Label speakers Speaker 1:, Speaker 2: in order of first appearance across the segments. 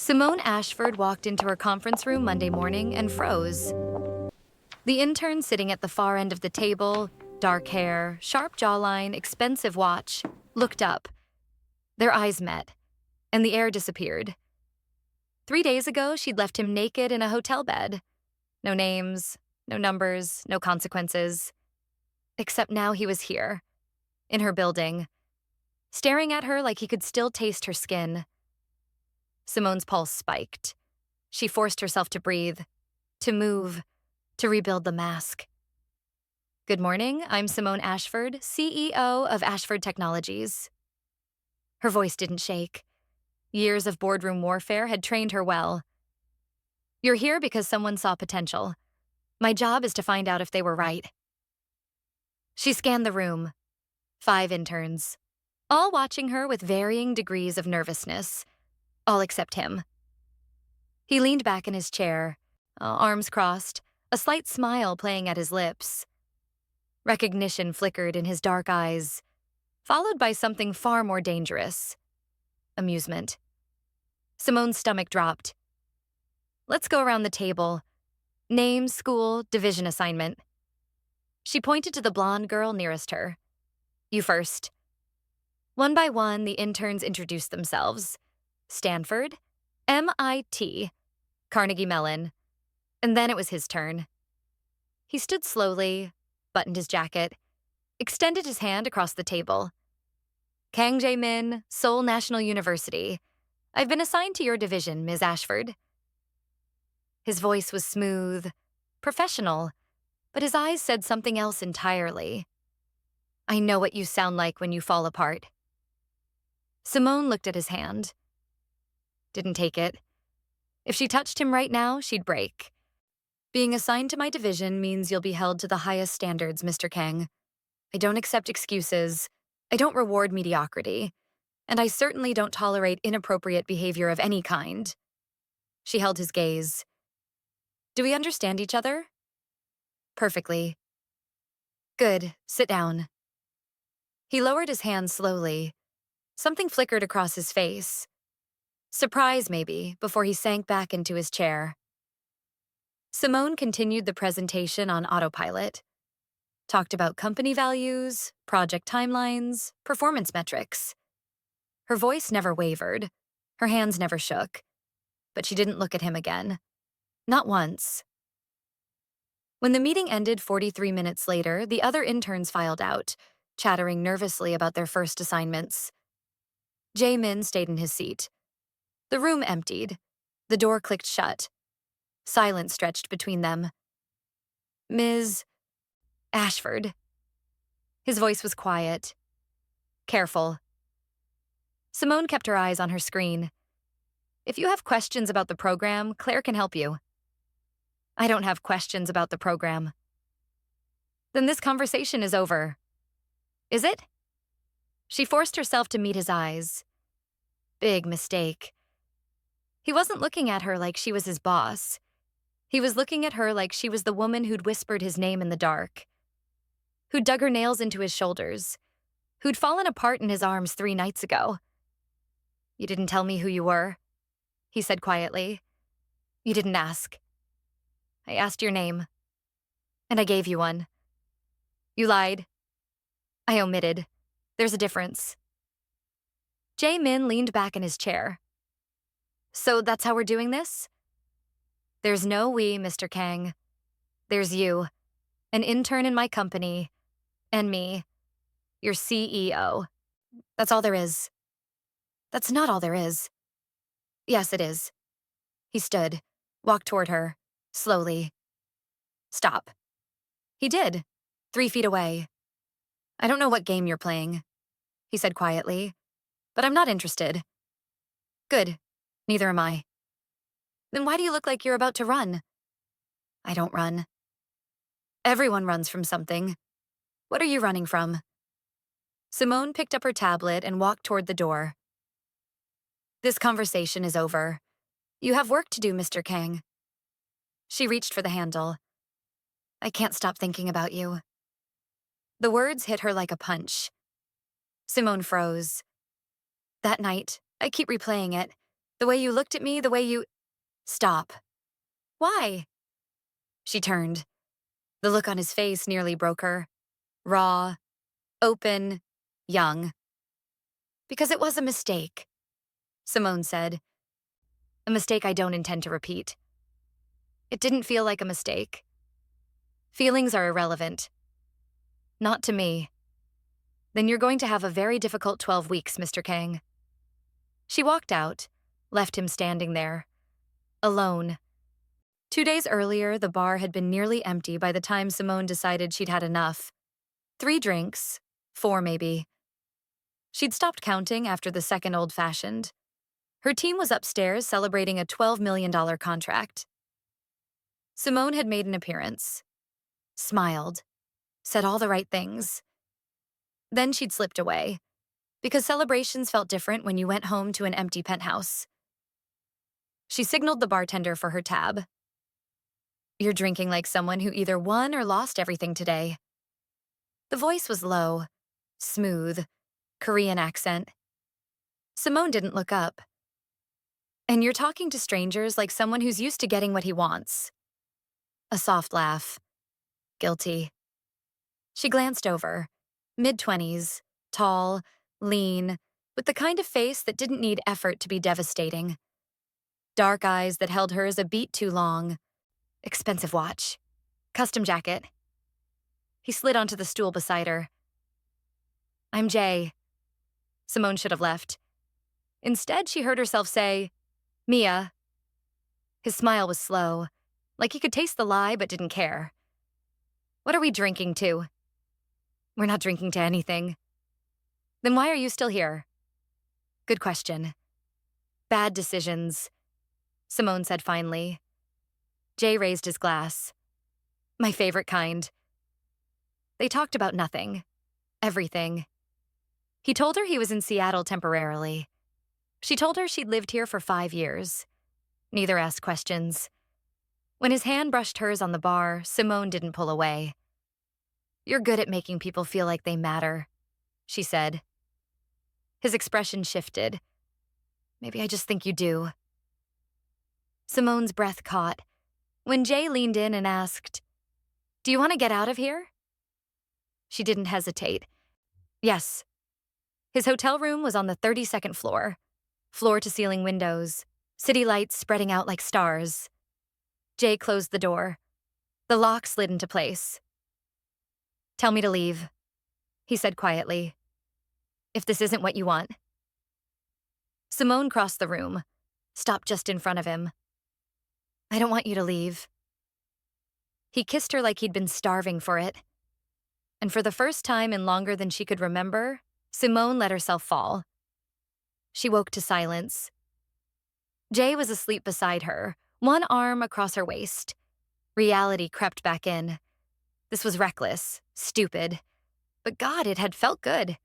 Speaker 1: Simone Ashford walked into her conference room Monday morning and froze. The intern sitting at the far end of the table, dark hair, sharp jawline, expensive watch, looked up. Their eyes met, and the air disappeared. 3 days ago, she'd left him naked in a hotel bed. No names, no numbers, no consequences. Except now he was here, in her building, staring at her like he could still taste her skin. Simone's pulse spiked. She forced herself to breathe, to move, to rebuild the mask. Good morning, I'm Simone Ashford, CEO of Ashford Technologies. Her voice didn't shake. Years of boardroom warfare had trained her well. You're here because someone saw potential. My job is to find out if they were right. She scanned the room. 5 interns, all watching her with varying degrees of nervousness, all except him. He leaned back in his chair, arms crossed, a slight smile playing at his lips. Recognition flickered in his dark eyes, followed by something far more dangerous: amusement. Simone's stomach dropped. Let's go around the table. Name, school, division assignment. She pointed to the blonde girl nearest her. You first. One by one, the interns introduced themselves. Stanford, MIT, Carnegie Mellon. And then it was his turn. He stood slowly, buttoned his jacket, extended his hand across the table. Kang Jae-min, Seoul National University. I've been assigned to your division, Ms. Ashford. His voice was smooth, professional, but his eyes said something else entirely. I know what you sound like when you fall apart. Simone looked at his hand. Didn't take it. If she touched him right now, she'd break. Being assigned to my division means you'll be held to the highest standards, Mr. Kang. I don't accept excuses. I don't reward mediocrity. And I certainly don't tolerate inappropriate behavior of any kind. She held his gaze. Do we understand each other? Perfectly. Good. Sit down. He lowered his hand slowly. Something flickered across his face. Surprise, maybe, before he sank back into his chair. Simone continued the presentation on autopilot. Talked about company values, project timelines, performance metrics. Her voice never wavered. Her hands never shook. But she didn't look at him again. Not once. When the meeting ended 43 minutes later, the other interns filed out, chattering nervously about their first assignments. Jae-min stayed in his seat. The room emptied. The door clicked shut. Silence stretched between them. Ms. Ashford. His voice was quiet. Careful. Simone kept her eyes on her screen. If you have questions about the program, Claire can help you. I don't have questions about the program. Then this conversation is over. Is it? She forced herself to meet his eyes. Big mistake. He wasn't looking at her like she was his boss. He was looking at her like she was the woman who'd whispered his name in the dark, who'd dug her nails into his shoulders, who'd fallen apart in his arms 3 nights ago. You didn't tell me who you were, he said quietly. You didn't ask. I asked your name, and I gave you one. You lied. I omitted. There's a difference. Jae-min leaned back in his chair. So that's how we're doing this? There's no we, Mr. Kang. There's you, an intern in my company, and me, your CEO. That's all there is. That's not all there is. Yes, it is. He stood, walked toward her, slowly. Stop. He did, 3 feet away. I don't know what game you're playing, he said quietly, but I'm not interested. Good. Neither am I. Then why do you look like you're about to run? I don't run. Everyone runs from something. What are you running from? Simone picked up her tablet and walked toward the door. This conversation is over. You have work to do, Mr. Kang. She reached for the handle. I can't stop thinking about you. The words hit her like a punch. Simone froze. That night, I keep replaying it. The way you looked at me, the way you... Stop. Why? She turned. The look on his face nearly broke her. Raw, open, young. Because it was a mistake, Simone said. A mistake I don't intend to repeat. It didn't feel like a mistake. Feelings are irrelevant. Not to me. Then you're going to have a very difficult 12 weeks, Mr. Kang. She walked out, left him standing there, alone. 2 days earlier, the bar had been nearly empty by the time Simone decided she'd had enough. 3 drinks, 4 maybe. She'd stopped counting after the second old-fashioned. Her team was upstairs celebrating a $12 million contract. Simone had made an appearance, smiled, said all the right things. Then she'd slipped away, because celebrations felt different when you went home to an empty penthouse. She signaled the bartender for her tab. You're drinking like someone who either won or lost everything today. The voice was low, smooth, Korean accent. Simone didn't look up. And you're talking to strangers like someone who's used to getting what he wants. A soft laugh. Guilty. She glanced over. Mid-20s, tall, lean, with the kind of face that didn't need effort to be devastating. Dark eyes that held hers a beat too long. Expensive watch. Custom jacket. He slid onto the stool beside her. I'm Jay. Simone should have left. Instead, she heard herself say, Mia. His smile was slow, like he could taste the lie but didn't care. What are we drinking to? We're not drinking to anything. Then why are you still here? Good question. Bad decisions, Simone said finally. Jay raised his glass. My favorite kind. They talked about nothing. Everything. He told her he was in Seattle temporarily. She told her she'd lived here for 5 years. Neither asked questions. When his hand brushed hers on the bar, Simone didn't pull away. You're good at making people feel like they matter, she said. His expression shifted. Maybe I just think you do. Simone's breath caught when Jay leaned in and asked, Do you want to get out of here? She didn't hesitate. Yes. His hotel room was on the 32nd floor. Floor-to-ceiling windows, city lights spreading out like stars. Jay closed the door. The lock slid into place. Tell me to leave, he said quietly. If this isn't what you want. Simone crossed the room, stopped just in front of him. I don't want you to leave. He kissed her like he'd been starving for it. And for the first time in longer than she could remember, Simone let herself fall. She woke to silence. Jay was asleep beside her, one arm across her waist. Reality crept back in. This was reckless, stupid, but God, it had felt good.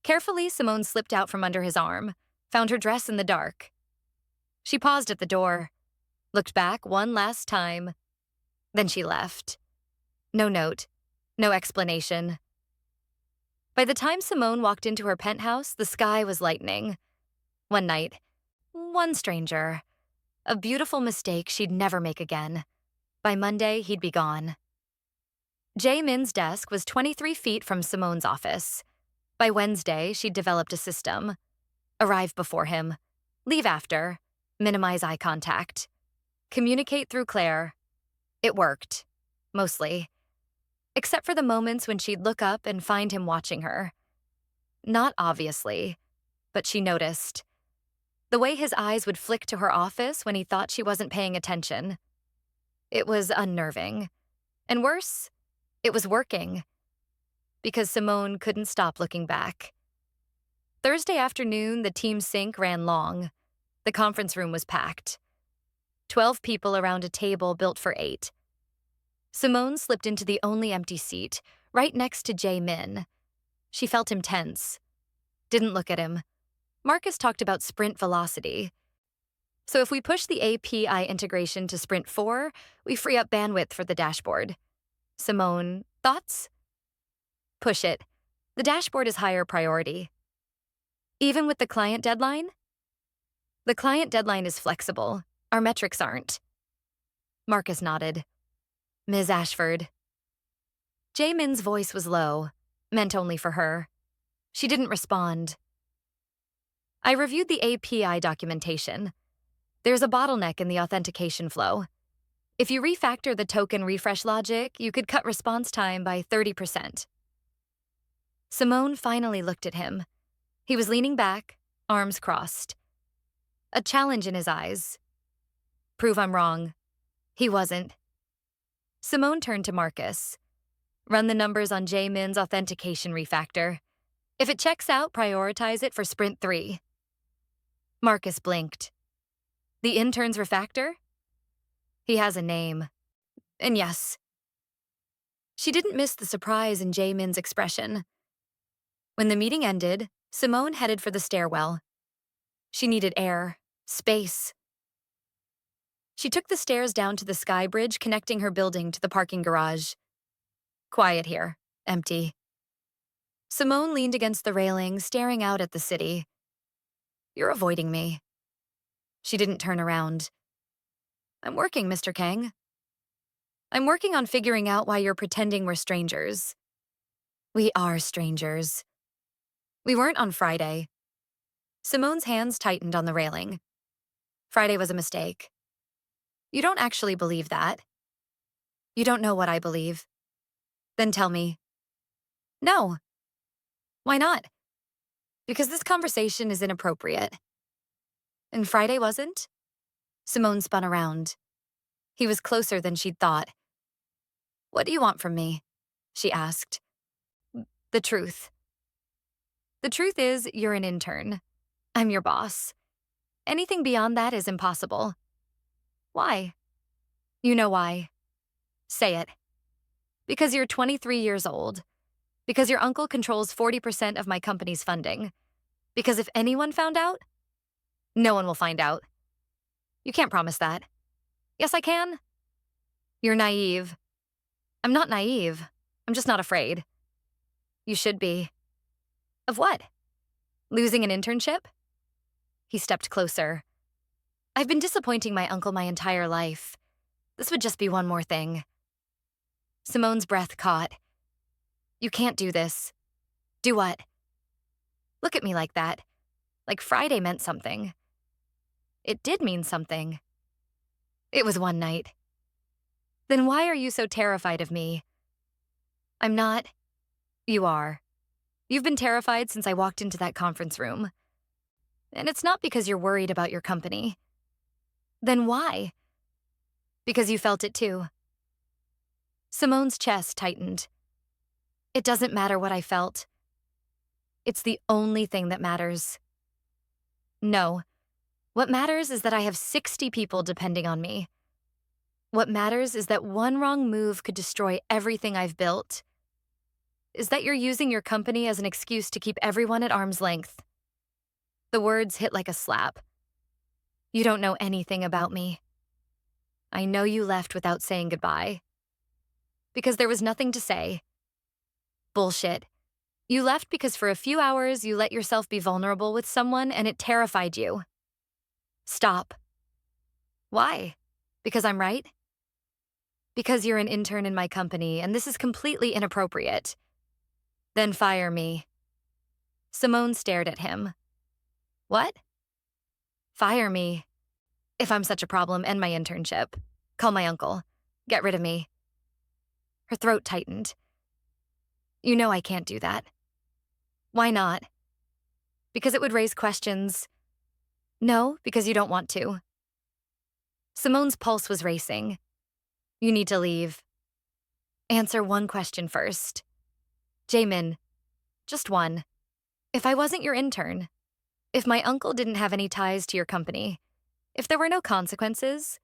Speaker 1: Carefully, Simone slipped out from under his arm, found her dress in the dark. She paused at the door, looked back one last time, then she left. No note, no explanation. By the time Simone walked into her penthouse, the sky was lightening. One night, one stranger. A beautiful mistake she'd never make again. By Monday, he'd be gone. Jae Min's desk was 23 feet from Simone's office. By Wednesday, she'd developed a system. Arrive before him. Leave after. Minimize eye contact. Communicate through Claire. It worked. Mostly. Except for the moments when she'd look up and find him watching her. Not obviously, but she noticed. The way his eyes would flick to her office when he thought she wasn't paying attention. It was unnerving. And worse, it was working. Because Simone couldn't stop looking back. Thursday afternoon, the team sync ran long. The conference room was packed. 12 people around a table built for 8. Simone slipped into the only empty seat, right next to Jae Min. She felt him tense. Didn't look at him. Marcus talked about sprint velocity. So if we push the API integration to sprint 4, we free up bandwidth for the dashboard. Simone, thoughts? Push it. The dashboard is higher priority. Even with the client deadline? The client deadline is flexible. Our metrics aren't. Marcus nodded. Ms. Ashford. Jaemin's voice was low, meant only for her. She didn't respond. I reviewed the API documentation. There's a bottleneck in the authentication flow. If you refactor the token refresh logic, you could cut response time by 30%. Simone finally looked at him. He was leaning back, arms crossed. A challenge in his eyes. Prove I'm wrong. He wasn't. Simone turned to Marcus. Run the numbers on Jaemin's authentication refactor. If it checks out, prioritize it for Sprint 3. Marcus blinked. The intern's refactor? He has a name. And yes. She didn't miss the surprise in Jaemin's expression. When the meeting ended, Simone headed for the stairwell. She needed air, space. She took the stairs down to the sky bridge connecting her building to the parking garage. Quiet here, empty. Simone leaned against the railing, staring out at the city. You're avoiding me. She didn't turn around. I'm working, Mr. Kang. I'm working on figuring out why you're pretending we're strangers. We are strangers. We weren't on Friday. Simone's hands tightened on the railing. Friday was a mistake. You don't actually believe that. You don't know what I believe. Then tell me. No. Why not? Because this conversation is inappropriate. And Friday wasn't? Simone spun around. He was closer than she'd thought. What do you want from me? She asked. The truth. The truth is, you're an intern. I'm your boss. Anything beyond that is impossible. Why? You know why. Say it. Because you're 23 years old. Because your uncle controls 40% of my company's funding. Because if anyone found out, no one will find out. You can't promise that. Yes, I can. You're naive. I'm not naive. I'm just not afraid. You should be. Of what? Losing an internship? He stepped closer. I've been disappointing my uncle my entire life. This would just be one more thing. Simone's breath caught. You can't do this. Do what? Look at me like that. Like Friday meant something. It did mean something. It was one night. Then why are you so terrified of me? I'm not. You are. You've been terrified since I walked into that conference room. And it's not because you're worried about your company. Then why? Because you felt it too. Simone's chest tightened. It doesn't matter what I felt. It's the only thing that matters. No. What matters is that I have 60 people depending on me. What matters is that one wrong move could destroy everything I've built. Is that you're using your company as an excuse to keep everyone at arm's length. The words hit like a slap. You don't know anything about me. I know you left without saying goodbye. Because there was nothing to say. Bullshit. You left because for a few hours you let yourself be vulnerable with someone and it terrified you. Stop. Why? Because I'm right? Because you're an intern in my company and this is completely inappropriate. Then fire me. Simone stared at him. What? Fire me. If I'm such a problem, end my internship. Call my uncle. Get rid of me. Her throat tightened. You know I can't do that. Why not? Because it would raise questions. No, because you don't want to. Simone's pulse was racing. You need to leave. Answer one question first. Jaemin, just one. If I wasn't your intern, if my uncle didn't have any ties to your company, if there were no consequences,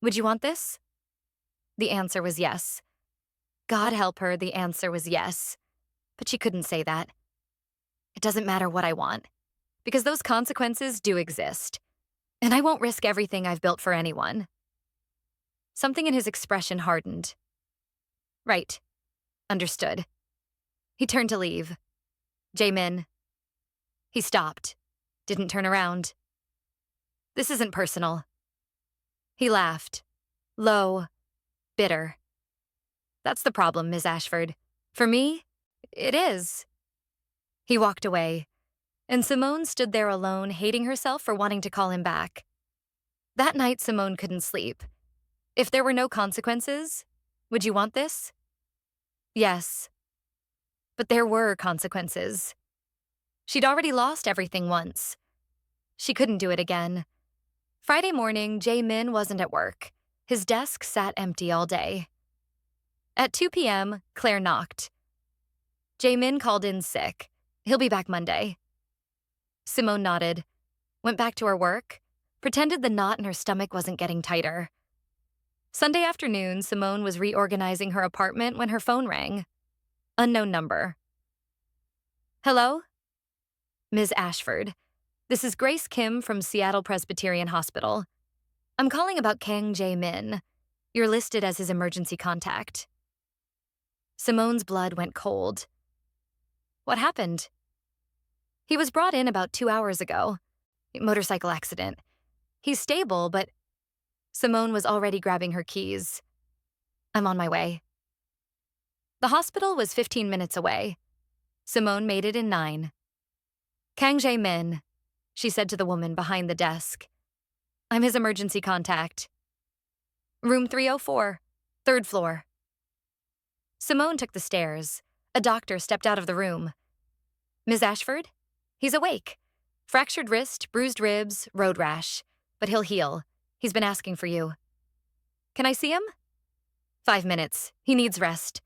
Speaker 1: would you want this? The answer was yes. God help her, the answer was yes. But she couldn't say that. It doesn't matter what I want, because those consequences do exist. And I won't risk everything I've built for anyone. Something in his expression hardened. Right. Understood. He turned to leave. Jaemin. He stopped. Didn't turn around. This isn't personal. He laughed. Low, bitter. That's the problem, Ms. Ashford. For me, it is. He walked away, and Simone stood there alone, hating herself for wanting to call him back. That night, Simone couldn't sleep. If there were no consequences, would you want this? Yes. But there were consequences. She'd already lost everything once. She couldn't do it again. Friday morning, Jae-min wasn't at work. His desk sat empty all day. At 2 p.m., Claire knocked. Jae-min called in sick. He'll be back Monday. Simone nodded, went back to her work, pretended the knot in her stomach wasn't getting tighter. Sunday afternoon, Simone was reorganizing her apartment when her phone rang. Unknown number. Hello? Ms. Ashford. This is Grace Kim from Seattle Presbyterian Hospital. I'm calling about Kang Jae-min. You're listed as his emergency contact. Simone's blood went cold. What happened? He was brought in about 2 hours ago. Motorcycle accident. He's stable, but... Simone was already grabbing her keys. I'm on my way. The hospital was 15 minutes away. Simone made it in 9. Kang Jae-min, she said to the woman behind the desk. I'm his emergency contact. Room 304, 3rd floor. Simone took the stairs. A doctor stepped out of the room. Ms. Ashford? He's awake. Fractured wrist, bruised ribs, road rash. But he'll heal. He's been asking for you. Can I see him? 5 minutes. He needs rest.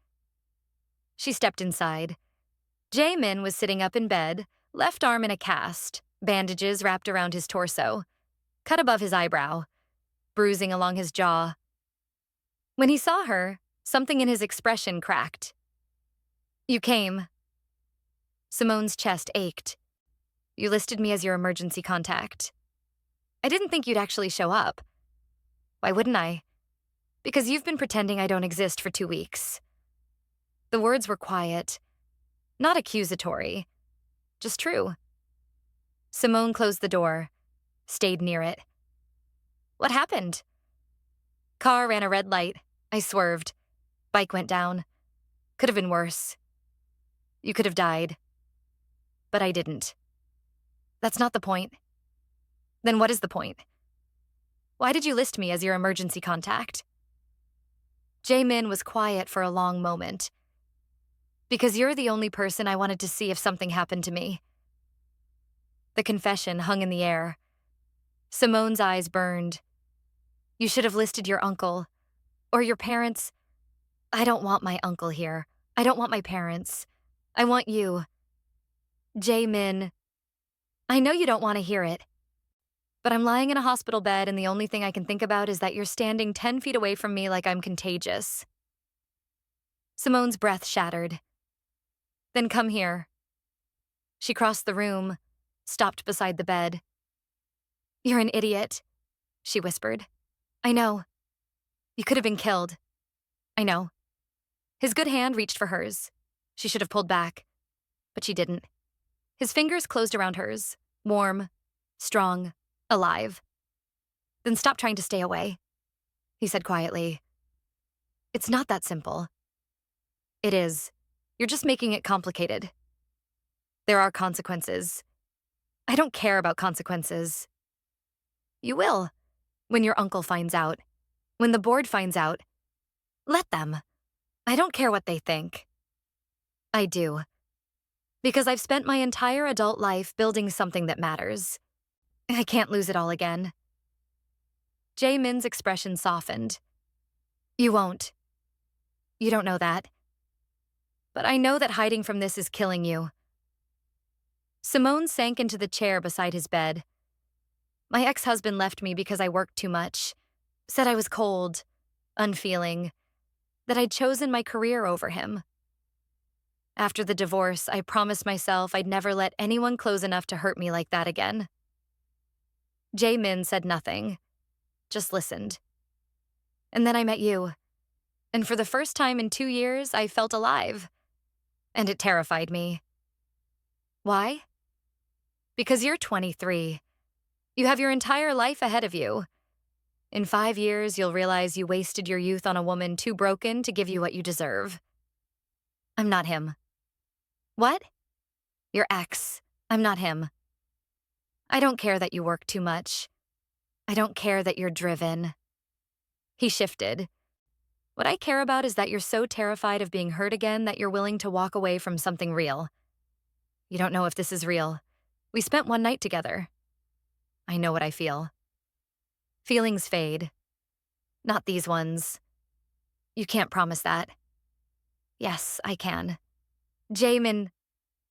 Speaker 1: She stepped inside. Jae-min was sitting up in bed, left arm in a cast, bandages wrapped around his torso, cut above his eyebrow, bruising along his jaw. When he saw her, something in his expression cracked. You came. Simone's chest ached. You listed me as your emergency contact. I didn't think you'd actually show up. Why wouldn't I? Because you've been pretending I don't exist for 2 weeks. The words were quiet, not accusatory, just true. Simone closed the door, stayed near it. What happened? Car ran a red light. I swerved. Bike went down. Could have been worse. You could have died. But I didn't. That's not the point. Then what is the point? Why did you list me as your emergency contact? Jae-min was quiet for a long moment. Because you're the only person I wanted to see if something happened to me. The confession hung in the air. Simone's eyes burned. You should have listed your uncle. Or your parents. I don't want my uncle here. I don't want my parents. I want you. Jae-min. I know you don't want to hear it. But I'm lying in a hospital bed and the only thing I can think about is that you're standing 10 feet away from me like I'm contagious. Simone's breath shattered. Then come here. She crossed the room, stopped beside the bed. You're an idiot, she whispered. I know. You could have been killed. I know. His good hand reached for hers. She should have pulled back, but she didn't. His fingers closed around hers, warm, strong, alive. Then stop trying to stay away, he said quietly. It's not that simple. It is. You're just making it complicated. There are consequences. I don't care about consequences. You will, when your uncle finds out, when the board finds out. Let them. I don't care what they think. I do. Because I've spent my entire adult life building something that matters. I can't lose it all again. Jae-min's expression softened. You won't. You don't know that. But I know that hiding from this is killing you. Simone sank into the chair beside his bed. My ex-husband left me because I worked too much. Said I was cold, unfeeling, that I'd chosen my career over him. After the divorce, I promised myself I'd never let anyone close enough to hurt me like that again. Jae-min said nothing, just listened. And then I met you. And for the first time in 2 years, I felt alive. And it terrified me. Why? Because you're 23. You have your entire life ahead of you. In 5 years, you'll realize you wasted your youth on a woman too broken to give you what you deserve. I'm not him. What? Your ex. I'm not him. I don't care that you work too much. I don't care that you're driven. He shifted. What I care about is that you're so terrified of being hurt again that you're willing to walk away from something real. You don't know if this is real. We spent one night together. I know what I feel. Feelings fade. Not these ones. You can't promise that. Yes, I can. Jamin,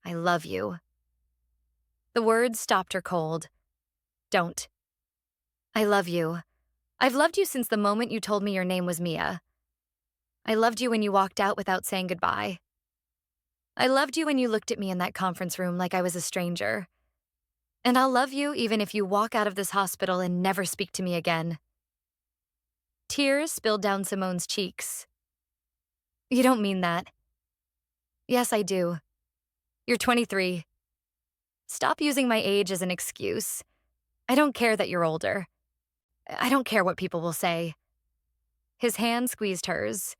Speaker 1: I love you. The words stopped her cold. Don't. I love you. I've loved you since the moment you told me your name was Mia. I loved you when you walked out without saying goodbye. I loved you when you looked at me in that conference room like I was a stranger. And I'll love you even if you walk out of this hospital and never speak to me again. Tears spilled down Simone's cheeks. You don't mean that. Yes, I do. You're 23. Stop using my age as an excuse. I don't care that you're older. I don't care what people will say. His hand squeezed hers.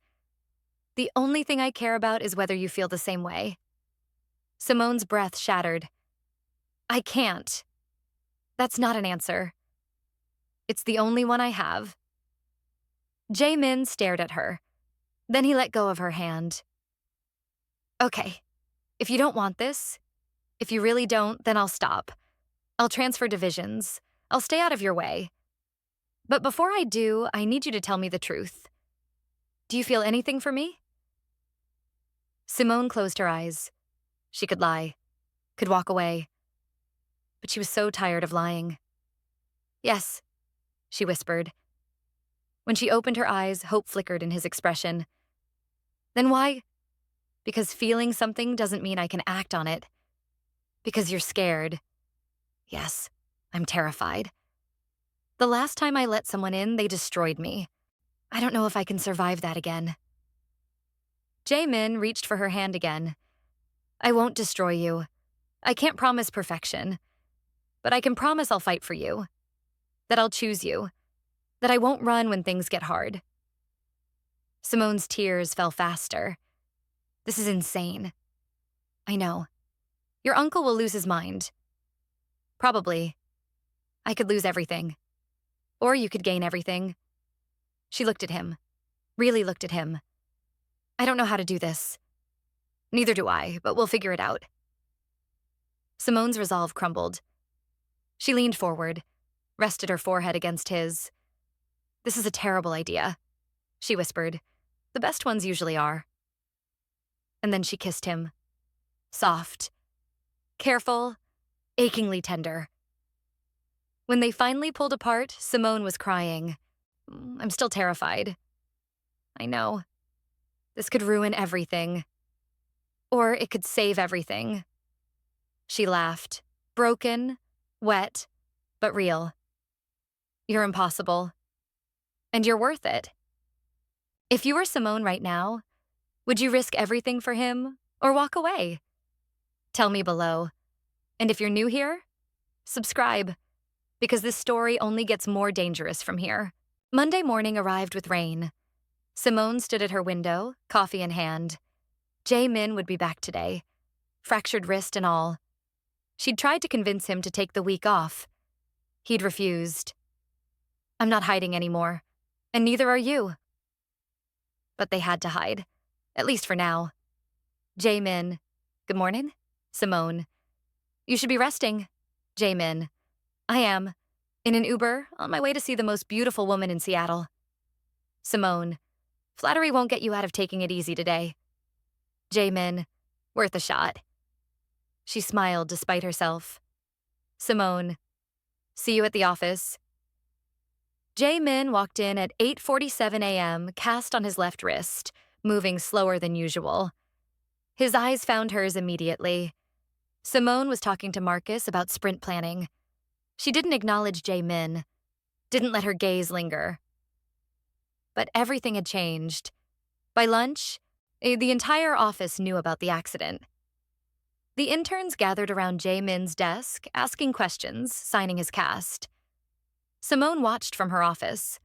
Speaker 1: The only thing I care about is whether you feel the same way. Simone's breath shattered. I can't. That's not an answer. It's the only one I have. Jamin stared at her. Then he let go of her hand. Okay, if you don't want this, if you really don't, then I'll stop. I'll transfer divisions. I'll stay out of your way. But before I do, I need you to tell me the truth. Do you feel anything for me? Simone closed her eyes. She could lie, could walk away. But she was so tired of lying. Yes, she whispered. When she opened her eyes, hope flickered in his expression. Then why? Because feeling something doesn't mean I can act on it. Because you're scared. Yes, I'm terrified. The last time I let someone in, they destroyed me. I don't know if I can survive that again. Jamin reached for her hand again. I won't destroy you. I can't promise perfection. But I can promise I'll fight for you. That I'll choose you. That I won't run when things get hard. Simone's tears fell faster. This is insane. I know. Your uncle will lose his mind. Probably. I could lose everything. Or you could gain everything. She looked at him. Really looked at him. I don't know how to do this. Neither do I, but we'll figure it out. Simone's resolve crumbled. She leaned forward, rested her forehead against his. This is a terrible idea, she whispered. The best ones usually are. And then she kissed him. Soft, careful, achingly tender. When they finally pulled apart, Simone was crying. I'm still terrified. I know. This could ruin everything. Or it could save everything. She laughed, broken, wet, but real. You're impossible. And you're worth it. If you were Simone right now, would you risk everything for him or walk away? Tell me below. And if you're new here, subscribe, because this story only gets more dangerous from here. Monday morning arrived with rain. Simone stood at her window, coffee in hand. Jamin would be back today, fractured wrist and all. She'd tried to convince him to take the week off. He'd refused. I'm not hiding anymore, and neither are you. But they had to hide, at least for now. Jamin. Good morning. Simone. You should be resting. Jamin. I am. In an Uber, on my way to see the most beautiful woman in Seattle. Simone. Flattery won't get you out of taking it easy today. Jamin. Worth a shot. She smiled despite herself. Simone. See you at the office. Jamin walked in at 8:47 a.m., cast on his left wrist, moving slower than usual. His eyes found hers immediately. Simone was talking to Marcus about sprint planning. She didn't acknowledge Jamin, didn't let her gaze linger. But everything had changed. By lunch, the entire office knew about the accident. The interns gathered around Jamin's desk, asking questions, signing his cast. Simone watched from her office.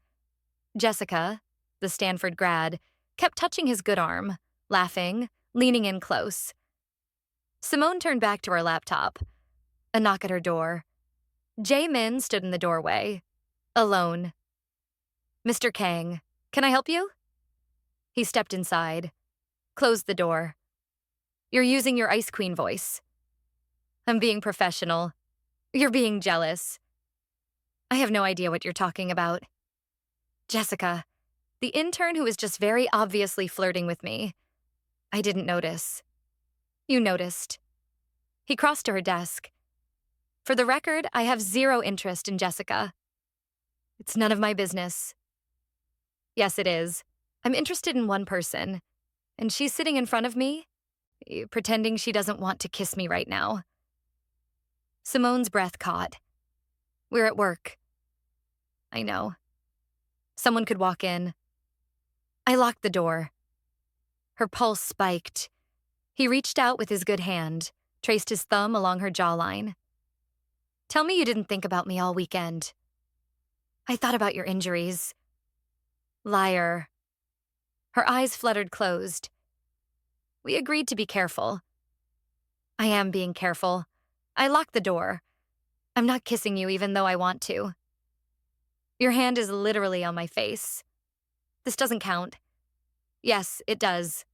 Speaker 1: Jessica, the Stanford grad, kept touching his good arm, laughing, leaning in close. Simone turned back to her laptop. A knock at her door. Jae-min stood in the doorway, alone. "Mr. Kang, can I help you?" He stepped inside, closed the door. "You're using your Ice Queen voice." "I'm being professional. You're being jealous." "I have no idea what you're talking about." "Jessica, the intern who is just very obviously flirting with me. I didn't notice." "You noticed." He crossed to her desk. "For the record, I have zero interest in Jessica." "It's none of my business." "Yes, it is. I'm interested in one person, and she's sitting in front of me, pretending she doesn't want to kiss me right now." Simone's breath caught. "We're at work." "I know." Someone could walk in. I locked the door. Her pulse spiked. He reached out with his good hand, traced his thumb along her jawline. "Tell me you didn't think about me all weekend." "I thought about your injuries." "Liar." Her eyes fluttered closed. "We agreed to be careful." "I am being careful. I locked the door. I'm not kissing you even though I want to." "Your hand is literally on my face." "This doesn't count." "Yes, it does."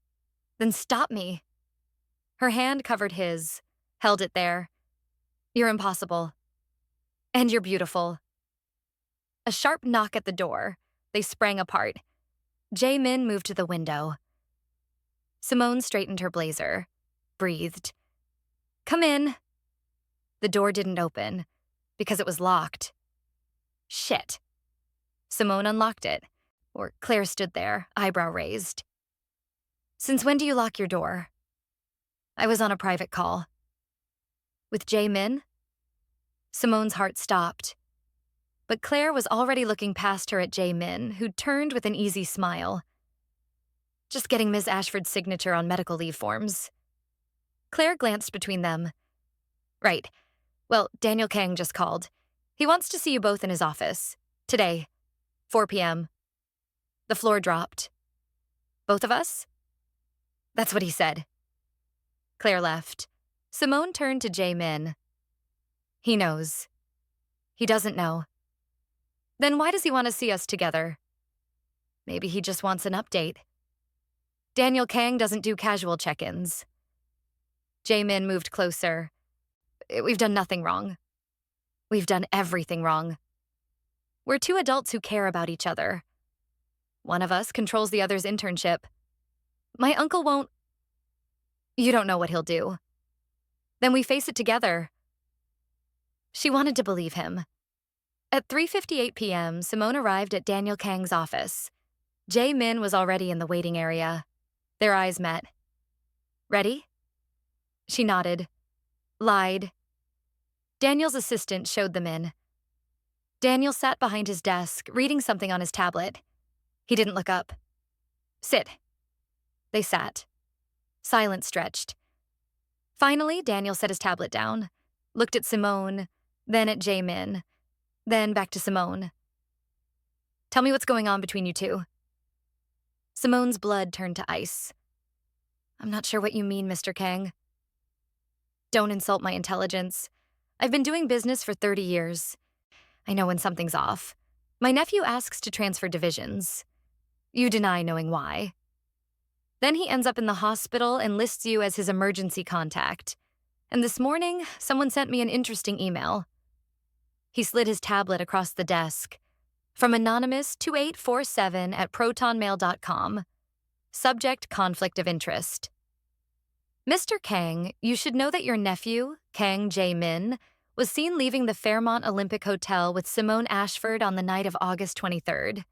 Speaker 1: "Then stop me." Her hand covered his, held it there. "You're impossible." "And you're beautiful." A sharp knock at the door. They sprang apart. Jae-min moved to the window. Simone straightened her blazer, breathed. "Come in." The door didn't open, because it was locked. Shit. Simone unlocked it, or Claire stood there, eyebrow raised. "Since when do you lock your door?" "I was on a private call." "With Jae-min?" Simone's heart stopped. But Claire was already looking past her at Jae-min, who turned with an easy smile. "Just getting Ms. Ashford's signature on medical leave forms." Claire glanced between them. "Right. Well, Daniel Kang just called. He wants to see you both in his office. Today, 4 p.m. The floor dropped. "Both of us?" "That's what he said." Claire left. Simone turned to Jae-min. "He knows." "He doesn't know." "Then why does he want to see us together?" "Maybe he just wants an update." "Daniel Kang doesn't do casual check-ins." Jae-min moved closer. "We've done nothing wrong." "We've done everything wrong. We're two adults who care about each other. One of us controls the other's internship. My uncle won't." "You don't know what he'll do." "Then we face it together." She wanted to believe him. At 3:58 p.m., Simone arrived at Daniel Kang's office. Jae-min was already in the waiting area. Their eyes met. "Ready?" She nodded. Lied. Daniel's assistant showed them in. Daniel sat behind his desk, reading something on his tablet. He didn't look up. "Sit." They sat. Silence stretched. Finally, Daniel set his tablet down, looked at Simone, then at Jae-min, then back to Simone. "Tell me what's going on between you two." Simone's blood turned to ice. "I'm not sure what you mean, Mr. Kang." "Don't insult my intelligence. I've been doing business for 30 years. I know when something's off. My nephew asks to transfer divisions. You deny knowing why. Then he ends up in the hospital and lists you as his emergency contact. And this morning, someone sent me an interesting email." He slid his tablet across the desk. From anonymous 2847@protonmail.com. Subject: conflict of interest. "Mr. Kang, you should know that your nephew, Kang Jae-min, was seen leaving the Fairmont Olympic Hotel with Simone Ashford on the night of August 23rd.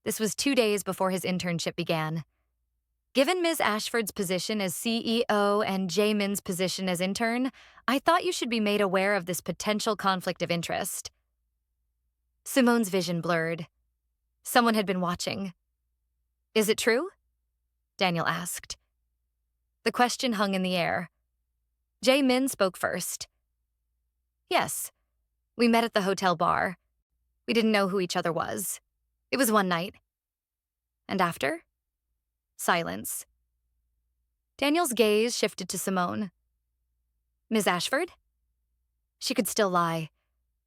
Speaker 1: This was 2 days before his internship began. Given Ms. Ashford's position as CEO and Jae-min's position as intern, I thought you should be made aware of this potential conflict of interest." Simone's vision blurred. Someone had been watching. "Is it true?" Daniel asked. The question hung in the air. Jae-min spoke first. "Yes. We met at the hotel bar. We didn't know who each other was. It was one night. And after? Silence. Daniel's gaze shifted to Simone. Ms. Ashford? She could still lie,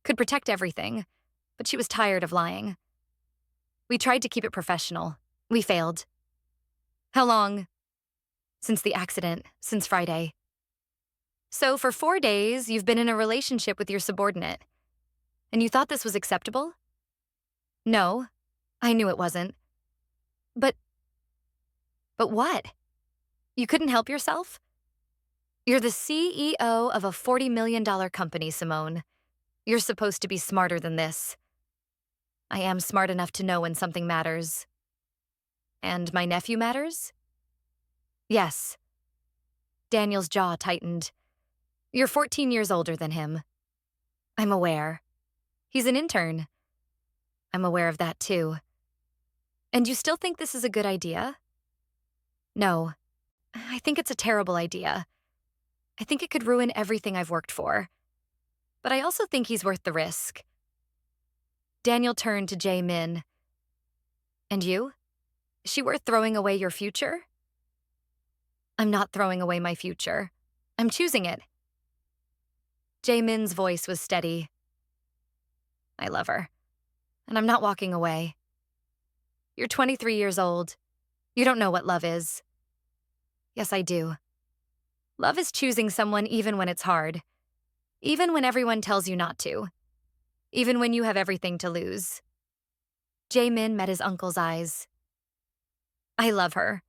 Speaker 1: could protect everything, but she was tired of lying. We tried to keep it professional. We failed. How long? Since the accident, since Friday. So for 4 days, you've been in a relationship with your subordinate. And you thought this was acceptable? No, I knew it wasn't. But what? You couldn't help yourself? You're the CEO of a $40 million company, Simone. You're supposed to be smarter than this. I am smart enough to know when something matters. And my nephew matters? Yes. Daniel's jaw tightened. You're 14 years older than him. I'm aware. He's an intern. I'm aware of that too. And you still think this is a good idea? No. I think it's a terrible idea. I think it could ruin everything I've worked for. But I also think he's worth the risk. Daniel turned to Jae-min. And you? Is she worth throwing away your future? I'm not throwing away my future. I'm choosing it. Jae-min's voice was steady. I love her. And I'm not walking away. You're 23 years old. You don't know what love is. Yes, I do. Love is choosing someone even when it's hard. Even when everyone tells you not to. Even when you have everything to lose. Jae-min met his uncle's eyes. I love her.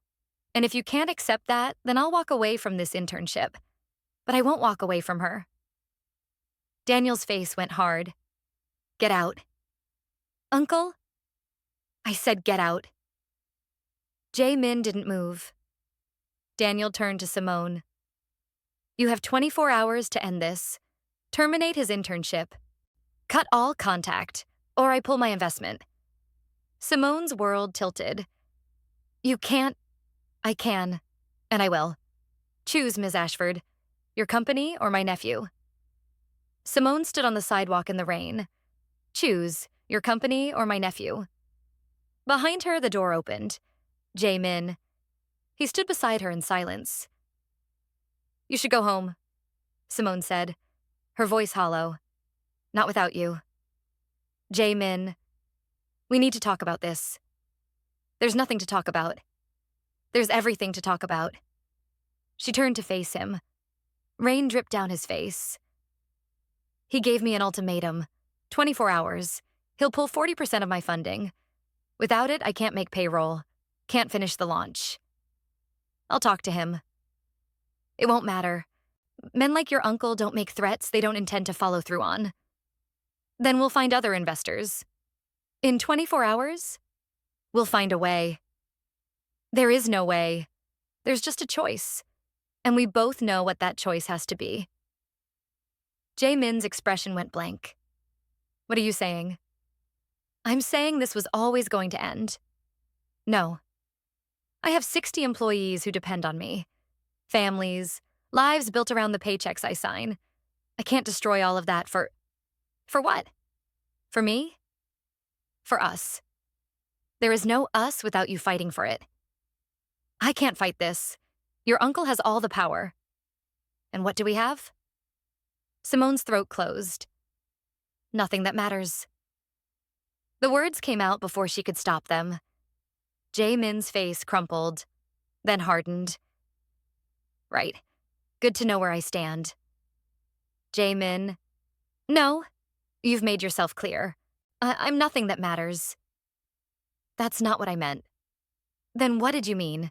Speaker 1: And if you can't accept that, then I'll walk away from this internship. But I won't walk away from her. Daniel's face went hard. Get out. Uncle? I said get out. Jae-min didn't move. Daniel turned to Simone. You have 24 hours to end this. Terminate his internship. Cut all contact, or I pull my investment. Simone's world tilted. You can't. I can, and I will. Choose, Ms. Ashford. Your company or my nephew. Simone stood on the sidewalk in the rain. Choose, your company or my nephew. Behind her, the door opened. Jae-min. He stood beside her in silence. You should go home, Simone said, her voice hollow. Not without you. Jae-min. We need to talk about this. There's nothing to talk about. There's everything to talk about. She turned to face him. Rain dripped down his face. He gave me an ultimatum. 24 hours. He'll pull 40% of my funding. Without it, I can't make payroll. Can't finish the launch. I'll talk to him. It won't matter. Men like your uncle don't make threats they don't intend to follow through on. Then we'll find other investors. In 24 hours, we'll find a way. There is no way. There's just a choice. And we both know what that choice has to be. Jae-min's expression went blank. What are you saying? I'm saying this was always going to end. No. I have 60 employees who depend on me. Families, lives built around the paychecks I sign. I can't destroy all of that for what? For me? For us. There is no us without you fighting for it. I can't fight this. Your uncle has all the power. And what do we have? Simone's throat closed. Nothing that matters. The words came out before she could stop them. Jae-min's face crumpled, then hardened. Right. Good to know where I stand. Jae-min. No. You've made yourself clear. I'm nothing that matters. That's not what I meant. Then what did you mean?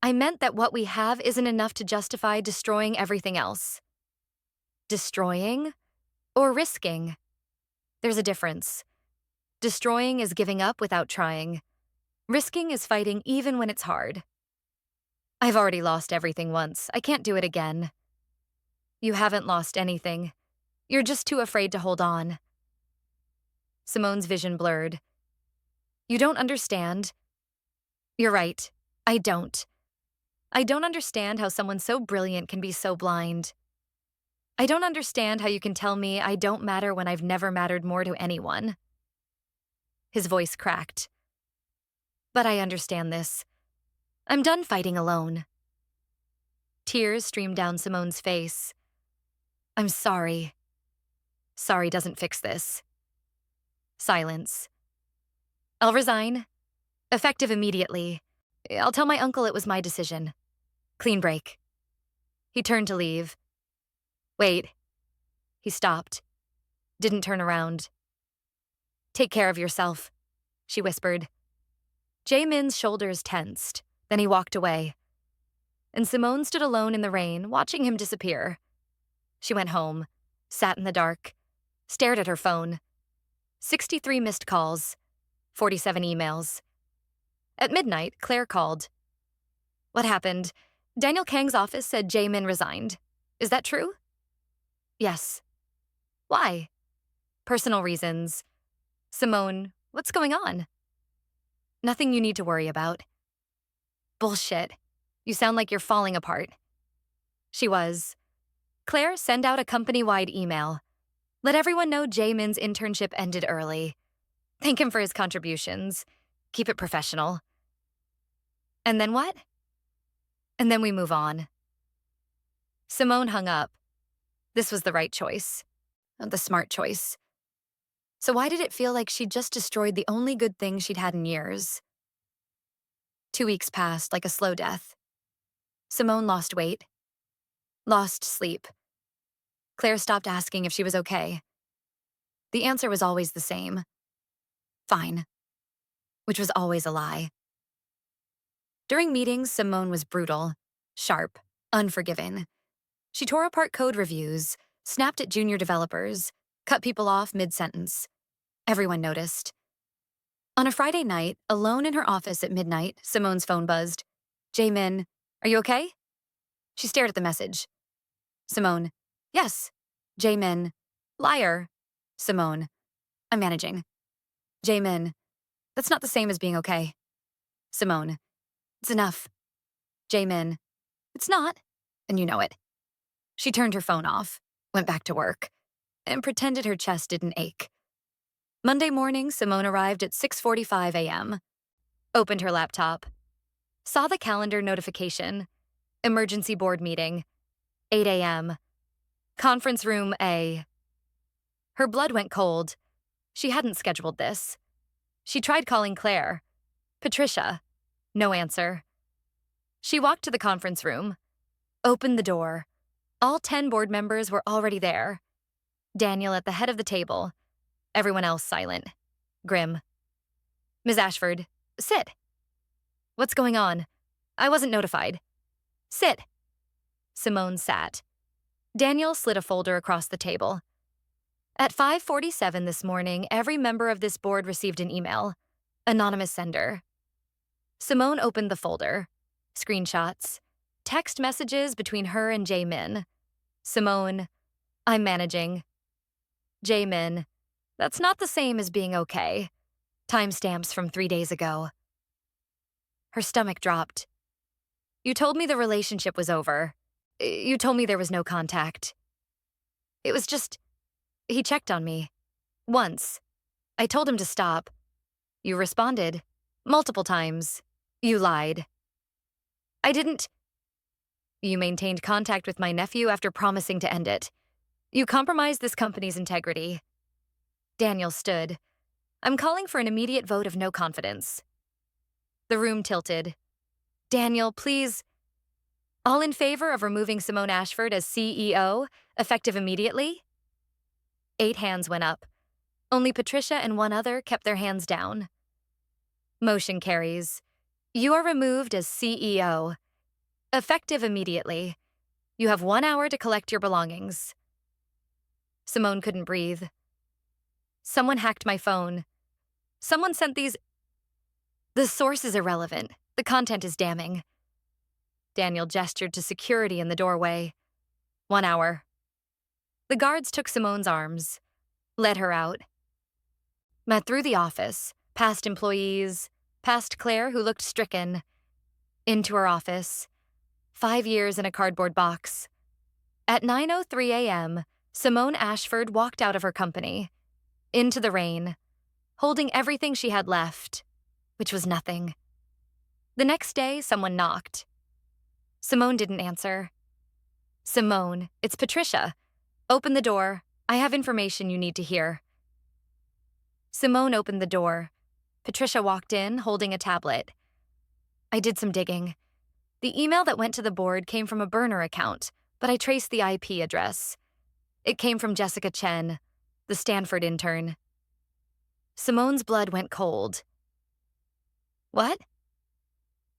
Speaker 1: I meant that what we have isn't enough to justify destroying everything else. Destroying or risking? There's a difference. Destroying is giving up without trying. Risking is fighting even when it's hard. I've already lost everything once. I can't do it again. You haven't lost anything. You're just too afraid to hold on. Simone's vision blurred. You don't understand. You're right. I don't. I don't understand how someone so brilliant can be so blind. I don't understand how you can tell me I don't matter when I've never mattered more to anyone. His voice cracked. But I understand this. I'm done fighting alone. Tears streamed down Simone's face. I'm sorry. Sorry doesn't fix this. Silence. I'll resign. Effective immediately. I'll tell my uncle it was my decision. Clean break. He turned to leave. Wait. He stopped. Didn't turn around. Take care of yourself, she whispered. Jae-min's shoulders tensed. Then he walked away. And Simone stood alone in the rain, watching him disappear. She went home, sat in the dark, stared at her phone. 63 missed calls, 47 emails. At midnight, Claire called. What happened? Daniel Kang's office said Jae-min resigned. Is that true? Yes. Why? Personal reasons. Simone, what's going on? Nothing you need to worry about. Bullshit. You sound like you're falling apart. She was. Claire, send out a company-wide email. Let everyone know Jae-min's internship ended early. Thank him for his contributions. Keep it professional. And then what? And then we move on. Simone hung up. This was the right choice. The smart choice. So why did it feel like she'd just destroyed the only good thing she'd had in years? 2 weeks passed like a slow death. Simone lost weight. Lost sleep. Claire stopped asking if she was okay. The answer was always the same. Fine. Which was always a lie. During meetings, Simone was brutal, sharp, unforgiving. She tore apart code reviews, snapped at junior developers, cut people off mid-sentence. Everyone noticed. On a Friday night, alone in her office at midnight, Simone's phone buzzed. Jae-min, are you okay? She stared at the message. Simone, yes. Jae-min, liar. Simone, I'm managing. Jae-min, that's not the same as being okay. Simone, it's enough. Jae-min, it's not, and you know it. She turned her phone off, went back to work, and pretended her chest didn't ache. Monday morning, Simone arrived at 6:45 a.m., opened her laptop, saw the calendar notification, emergency board meeting, 8 a.m., conference room A. Her blood went cold. She hadn't scheduled this. She tried calling Claire. Patricia. No answer. She walked to the conference room, opened the door. All 10 board members were already there. Daniel at the head of the table. Everyone else silent. Grim. Ms. Ashford, sit. What's going on? I wasn't notified. Sit. Simone sat. Daniel slid a folder across the table. At 5:47 this morning, every member of this board received an email. Anonymous sender. Simone opened the folder. Screenshots. Text messages between her and Jae-min. Simone, I'm managing. Jae-min, that's not the same as being okay. Timestamps from 3 days ago. Her stomach dropped. You told me the relationship was over. You told me there was no contact. It was just, he checked on me. Once. I told him to stop. You responded. Multiple times. You lied. I didn't. You maintained contact with my nephew after promising to end it. You compromised this company's integrity. Daniel stood. I'm calling for an immediate vote of no confidence. The room tilted. Daniel, please. All in favor of removing Simone Ashford as CEO, effective immediately? 8 hands went up. Only Patricia and one other kept their hands down. Motion carries. You are removed as CEO. Effective immediately. You have 1 hour to collect your belongings. Simone couldn't breathe. Someone hacked my phone. Someone sent these. The source is irrelevant. The content is damning. Daniel gestured to security in the doorway. 1 hour. The guards took Simone's arms, led her out. Met through the office, past employees, past Claire, who looked stricken, into her office. 5 years in a cardboard box. At 9:03 a.m., Simone Ashford walked out of her company, into the rain, holding everything she had left, which was nothing. The next day, someone knocked. Simone didn't answer. Simone, it's Patricia. Open the door. I have information you need to hear. Simone opened the door. Patricia walked in, holding a tablet. I did some digging. The email that went to the board came from a burner account, but I traced the IP address. It came from Jessica Chen, the Stanford intern. Simone's blood went cold. What?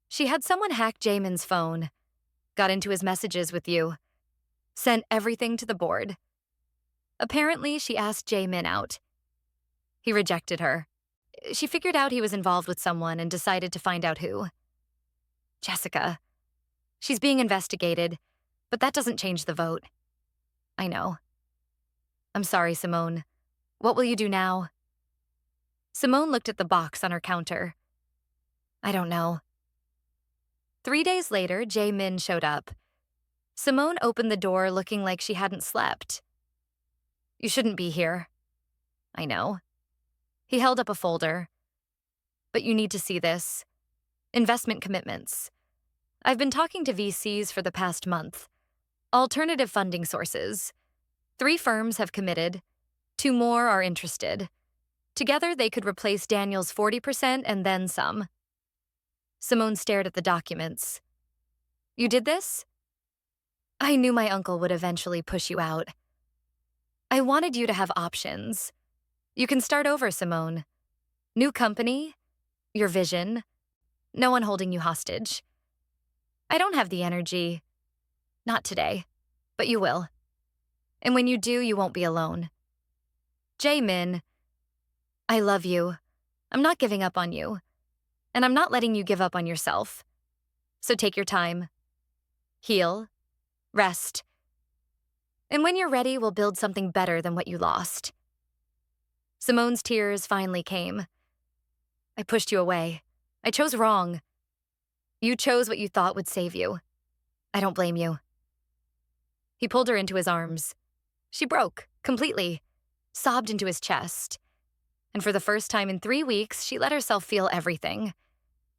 Speaker 1: She had someone hack Jamin's phone, got into his messages with you, sent everything to the board. Apparently, she asked Jamin out. He rejected her. She figured out he was involved with someone and decided to find out who. Jessica. She's being investigated, but that doesn't change the vote. I know. I'm sorry, Simone. What will you do now? Simone looked at the box on her counter. I don't know. 3 days later, Jamin showed up. Simone opened the door looking like she hadn't slept. You shouldn't be here. I know. He held up a folder. But you need to see this. Investment commitments. I've been talking to VCs for the past month. Alternative funding sources. 3 firms have committed. 2 more are interested. Together, they could replace Daniel's 40% and then some. Simone stared at the documents. You did this? I knew my uncle would eventually push you out. I wanted you to have options. You can start over, Simone. New company, your vision, no one holding you hostage. I don't have the energy. Not today, but you will. And when you do, you won't be alone. Jamin, I love you. I'm not giving up on you. And I'm not letting you give up on yourself. So take your time. Heal. Rest. And when you're ready, we'll build something better than what you lost. Simone's tears finally came. I pushed you away. I chose wrong. You chose what you thought would save you. I don't blame you. He pulled her into his arms. She broke, completely, sobbed into his chest. And for the first time in 3 weeks, she let herself feel everything.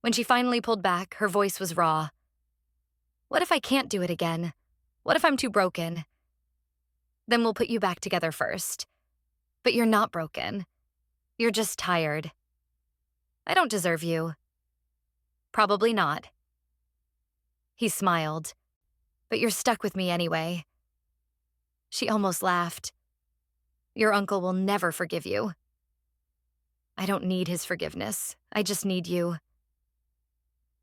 Speaker 1: When she finally pulled back, her voice was raw. What if I can't do it again? What if I'm too broken? Then we'll put you back together first. But you're not broken. You're just tired. I don't deserve you. Probably not. He smiled. But you're stuck with me anyway. She almost laughed. Your uncle will never forgive you. I don't need his forgiveness. I just need you.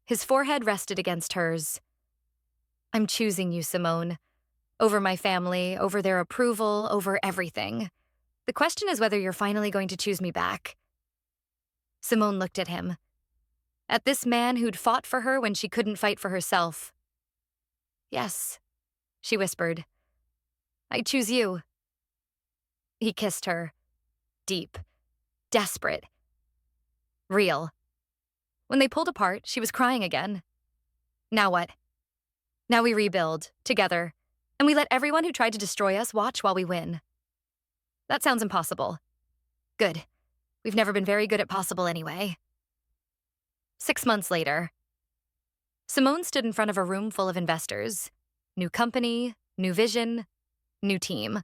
Speaker 1: His forehead rested against hers. I'm choosing you, Simone. Over my family, over their approval, over everything. The question is whether you're finally going to choose me back. Simone looked at him. At this man who'd fought for her when she couldn't fight for herself. Yes, she whispered. I choose you. He kissed her. Deep. Desperate. Real. When they pulled apart, she was crying again. Now what? Now we rebuild, together, and we let everyone who tried to destroy us watch while we win. That sounds impossible. Good. We've never been very good at possible anyway. 6 months later, Simone stood in front of a room full of investors. New company, new vision, new team.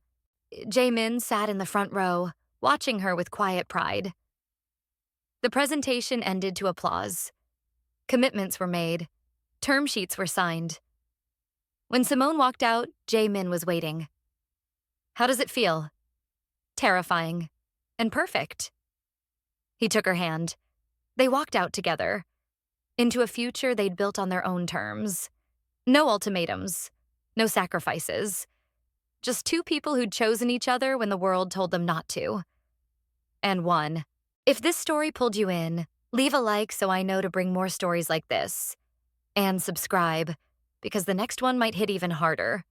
Speaker 1: Jamin sat in the front row, watching her with quiet pride. The presentation ended to applause. Commitments were made. Term sheets were signed. When Simone walked out, Jamin was waiting. How does it feel? Terrifying. And perfect. He took her hand. They walked out together. Into a future they'd built on their own terms. No ultimatums. No sacrifices. Just 2 people who'd chosen each other when the world told them not to. And won. If this story pulled you in, leave a like so I know to bring more stories like this. And subscribe, because the next one might hit even harder.